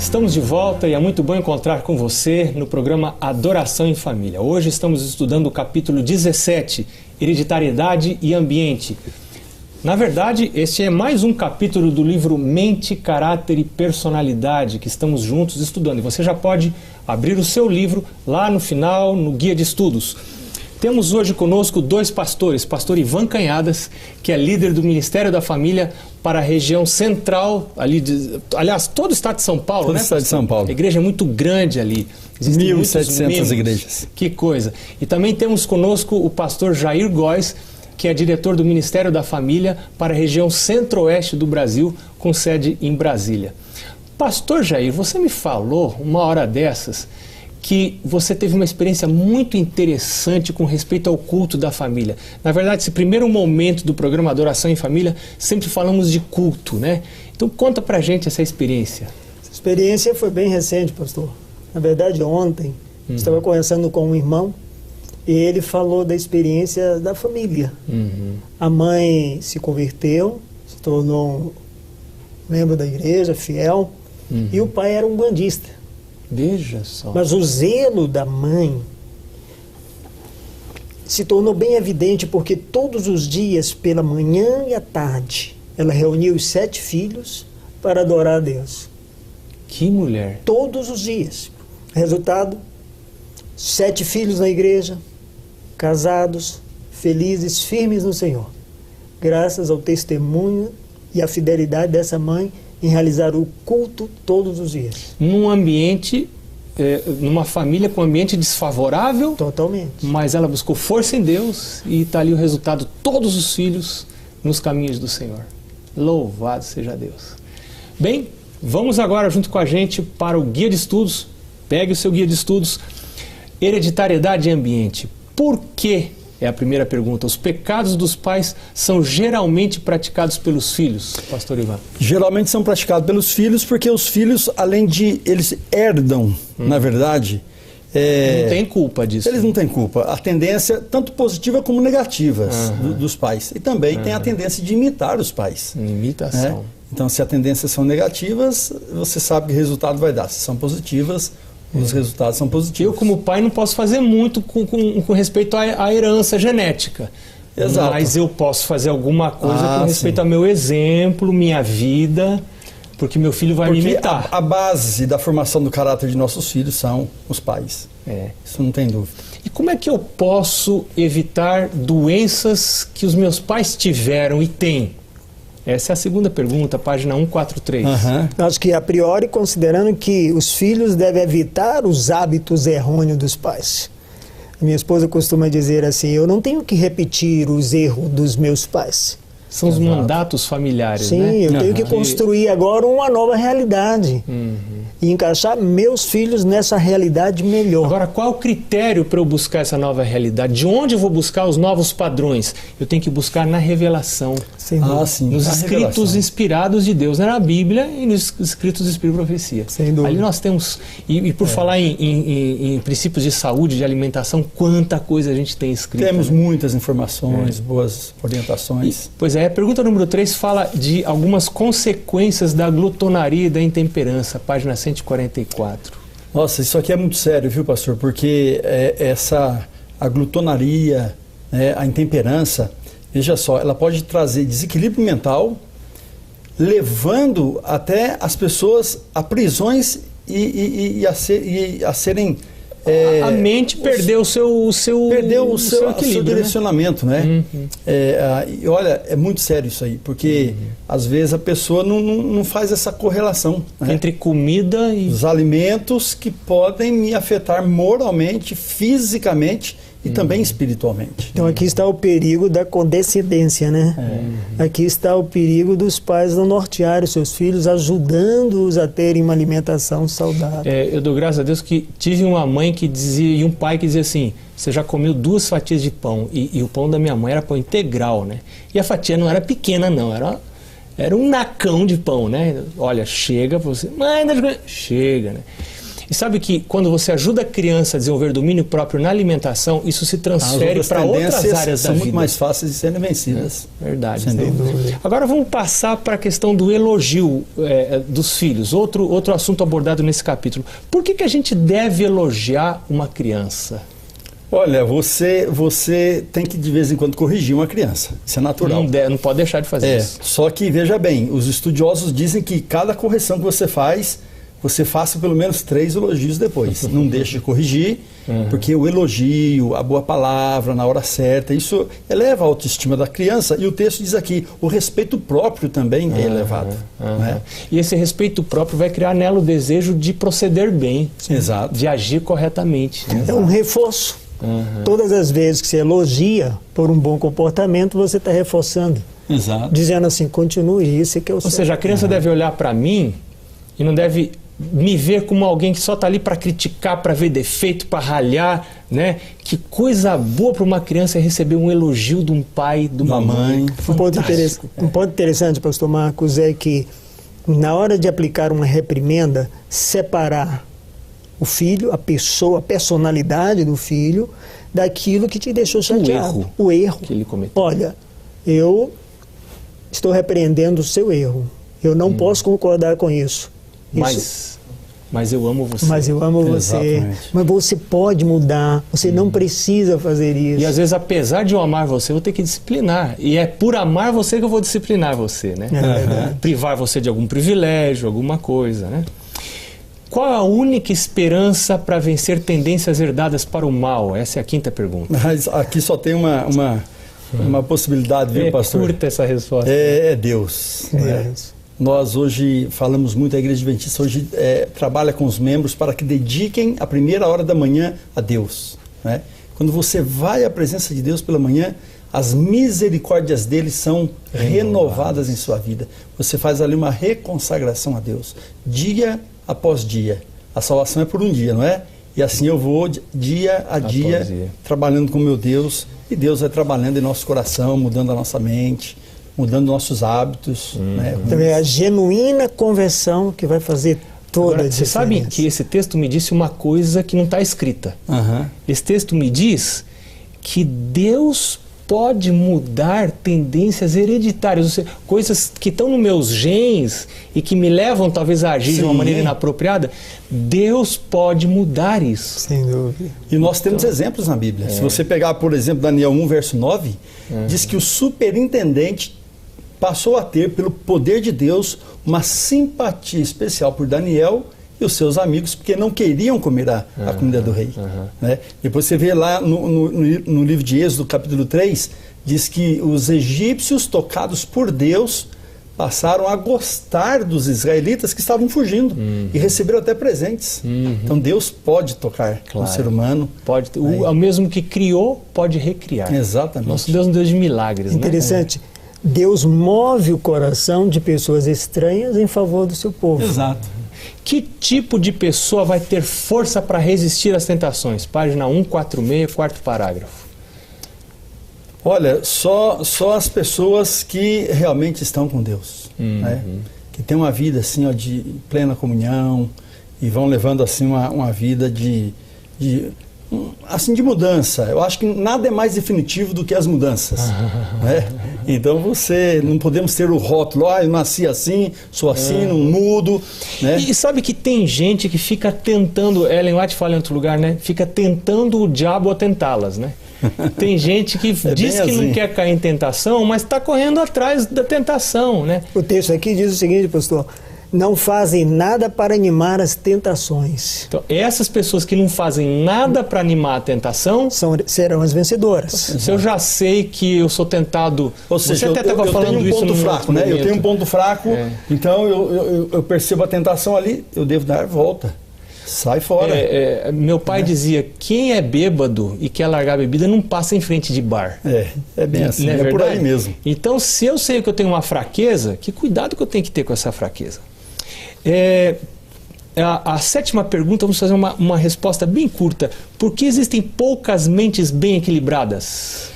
Estamos de volta e é muito bom encontrar com você no programa Adoração em Família. Hoje estamos estudando o capítulo 17, Hereditariedade e Ambiente. Na verdade, este é mais um capítulo do livro Mente, Caráter e Personalidade que estamos juntos estudando. E você já pode abrir o seu livro lá no final, no Guia de Estudos. Temos hoje conosco dois pastores, pastor Ivan Canhadas, que é líder do Ministério da Família para a região central, aliás, todo o estado de São Paulo, todo né? Todo o estado de São Paulo. A igreja é muito grande ali. 1.700 igrejas. Que coisa. E também temos conosco o pastor Jair Góes, que é diretor do Ministério da Família para a região centro-oeste do Brasil, com sede em Brasília. Pastor Jair, você me falou, uma hora dessas, que você teve uma experiência muito interessante com respeito ao culto da família. Na verdade, esse primeiro momento do programa Adoração em Família, sempre falamos de culto, né? Então conta pra gente essa experiência. Essa experiência foi bem recente, pastor. Na verdade, ontem, estava conversando com um irmão e ele falou da experiência da família. A mãe se converteu, se tornou um membro da igreja, fiel, e o pai era um bandista. Veja só. Mas o zelo da mãe se tornou bem evidente porque todos os dias, pela manhã e à tarde, ela reunia os 7 filhos para adorar a Deus. Que mulher! Todos os dias. Resultado, 7 filhos na igreja, casados, felizes, firmes no Senhor. Graças ao testemunho e à fidelidade dessa mãe em realizar o culto todos os dias. Num ambiente, numa família com ambiente desfavorável. Totalmente. Mas ela buscou força em Deus e está ali o resultado, todos os filhos nos caminhos do Senhor. Louvado seja Deus. Bem, vamos agora junto com a gente para o Guia de Estudos. Pegue o seu Guia de Estudos. Hereditariedade e Ambiente. Por que? É a primeira pergunta. Os pecados dos pais são geralmente praticados pelos filhos, pastor Ivan? Geralmente são praticados pelos filhos porque os filhos, além de... eles herdam, na verdade... não tem culpa disso. Eles não têm culpa. A tendência, tanto positiva como negativa dos pais. E também tem a tendência de imitar os pais. Imitação. Então, se as tendências são negativas, você sabe que resultado vai dar. Se são positivas... os resultados são positivos. Eu, como pai, não posso fazer muito com respeito à herança genética. Exato. Mas eu posso fazer alguma coisa com respeito ao meu exemplo, minha vida, porque meu filho vai me imitar. A base da formação do caráter de nossos filhos são os pais. Isso não tem dúvida. E como é que eu posso evitar doenças que os meus pais tiveram e têm? Essa é a segunda pergunta, página 143. Acho que, a priori, considerando que os filhos devem evitar os hábitos errôneos dos pais. Minha esposa costuma dizer assim, eu não tenho que repetir os erros dos meus pais. São os mandatos familiares, Sim, né? Sim, eu tenho que construir agora uma nova realidade. E encaixar meus filhos nessa realidade melhor. Agora, qual é o critério para eu buscar essa nova realidade? De onde eu vou buscar os novos padrões? Eu tenho que buscar na revelação. Sim, nos escritos inspirados de Deus, na Bíblia e nos escritos de Espírito e Profecia. Sem dúvida. Ali nós temos, e por falar em princípios de saúde, de alimentação, quanta coisa a gente tem escrito. Temos muitas informações, boas orientações. Pois é, a pergunta número 3 fala de algumas consequências da glutonaria e da intemperança, página 144. Nossa, isso aqui é muito sério, viu, pastor? Porque a glutonaria, a intemperança, veja só, ela pode trazer desequilíbrio mental, levando até as pessoas a prisões e a serem... a mente perdeu o seu equilíbrio, direcionamento, né? E olha, é muito sério isso aí, porque às vezes a pessoa não faz essa correlação, né? Entre comida e... os alimentos que podem me afetar moralmente, fisicamente e também espiritualmente. Então aqui está o perigo da condescendência, né? Aqui está o perigo dos pais não nortearem os seus filhos, ajudando-os a terem uma alimentação saudável. Eu dou graças a Deus que tive uma mãe que dizia, e um pai que dizia assim, você já comeu 2 fatias de pão, e o pão da minha mãe era pão integral, né? E a fatia não era pequena não, era um nacão de pão, né? Olha, chega, você... chega, né? E sabe que quando você ajuda a criança a desenvolver domínio próprio na alimentação, isso se transfere para outras áreas da vida. São muito mais fáceis de serem vencidas. Verdade. Sem dúvida. Agora vamos passar para a questão do elogio dos filhos, outro assunto abordado nesse capítulo. Por que a gente deve elogiar uma criança? Olha, você tem que de vez em quando corrigir uma criança, isso é natural. Não pode deixar de fazer isso. Só que, veja bem, os estudiosos dizem que cada correção que você faz, você faça pelo menos 3 elogios depois. Não deixe de corrigir, porque o elogio, a boa palavra na hora certa, isso eleva a autoestima da criança. E o texto diz aqui, o respeito próprio também é elevado. Né? E esse respeito próprio vai criar nela o desejo de proceder bem, exato, de agir corretamente. É um reforço. Todas as vezes que você elogia por um bom comportamento, você está reforçando. Exato. Dizendo assim, continue isso que eu sei. Ou seja, a criança deve olhar para mim e não deve me ver como alguém que só está ali para criticar, para ver defeito, para ralhar, né? Que coisa boa para uma criança é receber um elogio de um pai, de uma mãe. Um ponto interessante, pastor Marcos, é que na hora de aplicar uma reprimenda, separar o filho, a pessoa, a personalidade do filho, daquilo que te deixou chateado. O erro que ele cometeu. Olha, eu estou repreendendo o seu erro. Eu não posso concordar com isso. Mas eu amo você. Mas eu amo você. Exatamente. Mas você pode mudar. Você não precisa fazer isso. E às vezes, apesar de eu amar você, eu vou ter que disciplinar. E é por amar você que eu vou disciplinar você, né? Privar você de algum privilégio, alguma coisa, né? Qual a única esperança para vencer tendências herdadas para o mal? Essa é a 5ª pergunta. Mas aqui só tem uma possibilidade, viu, pastor? Curta essa resposta. É Deus. Nós hoje falamos muito, a Igreja Adventista hoje trabalha com os membros para que dediquem a primeira hora da manhã a Deus. Né? Quando você vai à presença de Deus pela manhã, as misericórdias dele são renovadas em sua vida. Você faz ali uma reconsagração a Deus, dia após dia. A salvação é por um dia, não é? E assim eu vou dia a dia trabalhando com meu Deus, e Deus vai trabalhando em nosso coração, mudando a nossa mente, mudando nossos hábitos. Né? Então é a genuína conversão que vai fazer toda a diferença. Vocês sabem que esse texto me disse uma coisa que não está escrita. Esse texto me diz que Deus pode mudar tendências hereditárias, ou seja, coisas que estão nos meus genes e que me levam talvez a agir de uma maneira inapropriada. Deus pode mudar isso. Sem dúvida. E nós temos exemplos na Bíblia. Se você pegar, por exemplo, Daniel 1, verso 9, diz que o superintendente passou a ter, pelo poder de Deus, uma simpatia especial por Daniel e os seus amigos, porque não queriam comer a comida do rei. Né? Depois você vê lá no livro de Êxodo, capítulo 3, diz que os egípcios, tocados por Deus, passaram a gostar dos israelitas que estavam fugindo e receberam até presentes. Então Deus pode tocar o ser humano. Pode, o mesmo que criou pode recriar. Exatamente. Nosso Deus é um Deus de milagres. Interessante. Né? Deus move o coração de pessoas estranhas em favor do seu povo. Exato. Que tipo de pessoa vai ter força para resistir às tentações? Página 146, 4º parágrafo. Olha, só as pessoas que realmente estão com Deus, né? Que têm uma vida assim, ó, de plena comunhão e vão levando assim uma vida de mudança. Eu acho que nada é mais definitivo do que as mudanças. Né? Então não podemos ter o rótulo, eu nasci assim, sou assim, não mudo. Né? E sabe que tem gente que fica tentando, Ellen White fala em outro lugar, né? Fica tentando o diabo a tentá-las, né? Tem gente que diz que assim. Não quer cair em tentação, mas está correndo atrás da tentação, né? O texto aqui diz o seguinte, pastor: não fazem nada para animar as tentações. Então, essas pessoas que não fazem nada para animar a tentação serão as vencedoras. Se eu já sei que eu sou tentado... Ou seja, você até estava falando tenho um ponto fraco, né? Eu tenho um ponto fraco, então eu percebo a tentação ali, eu devo dar volta. Sai fora. Meu pai dizia, quem é bêbado e quer largar a bebida não passa em frente de bar. É bem assim, é por aí mesmo. Então, se eu sei que eu tenho uma fraqueza, que cuidado que eu tenho que ter com essa fraqueza. A 7ª pergunta, vamos fazer uma resposta bem curta. Por que existem poucas mentes bem equilibradas?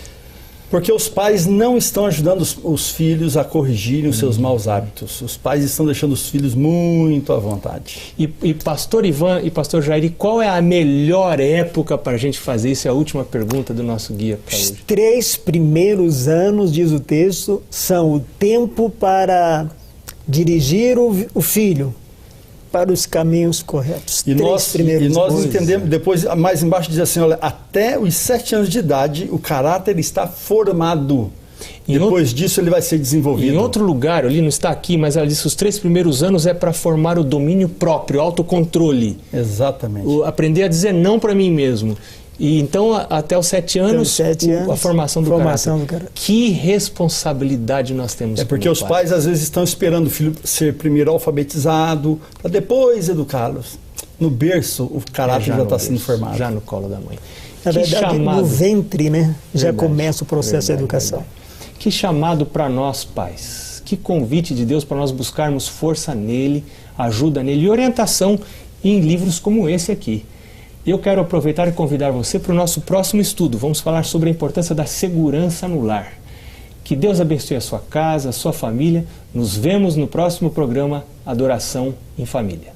Porque os pais não estão ajudando os filhos a corrigirem os seus maus hábitos. Os pais estão deixando os filhos muito à vontade. E pastor Ivan e pastor Jair, qual é a melhor época para a gente fazer isso? É a última pergunta do nosso guia para hoje. Os 3 primeiros anos, diz o texto, são o tempo para dirigir o filho para os caminhos corretos. E nós entendemos, depois mais embaixo diz assim, olha, até os 7 anos de idade o caráter está formado. Depois disso ele vai ser desenvolvido. Em outro lugar, ali não está aqui, mas ela diz que os 3 primeiros anos é para formar o domínio próprio, autocontrole. Exatamente. Aprender a dizer não para mim mesmo. E então, até os 7 anos, a formação do caráter. Que responsabilidade nós temos. É porque os pais às vezes estão esperando o filho ser primeiro alfabetizado, para depois educá-los. No berço, o caráter já está sendo formado. Já no colo da mãe. Na verdade, no ventre, né, já começa o processo de educação. Verdade. Que chamado para nós, pais. Que convite de Deus para nós buscarmos força nele, ajuda nele e orientação em livros como esse aqui. Eu quero aproveitar e convidar você para o nosso próximo estudo. Vamos falar sobre a importância da segurança no lar. Que Deus abençoe a sua casa, a sua família. Nos vemos no próximo programa Adoração em Família.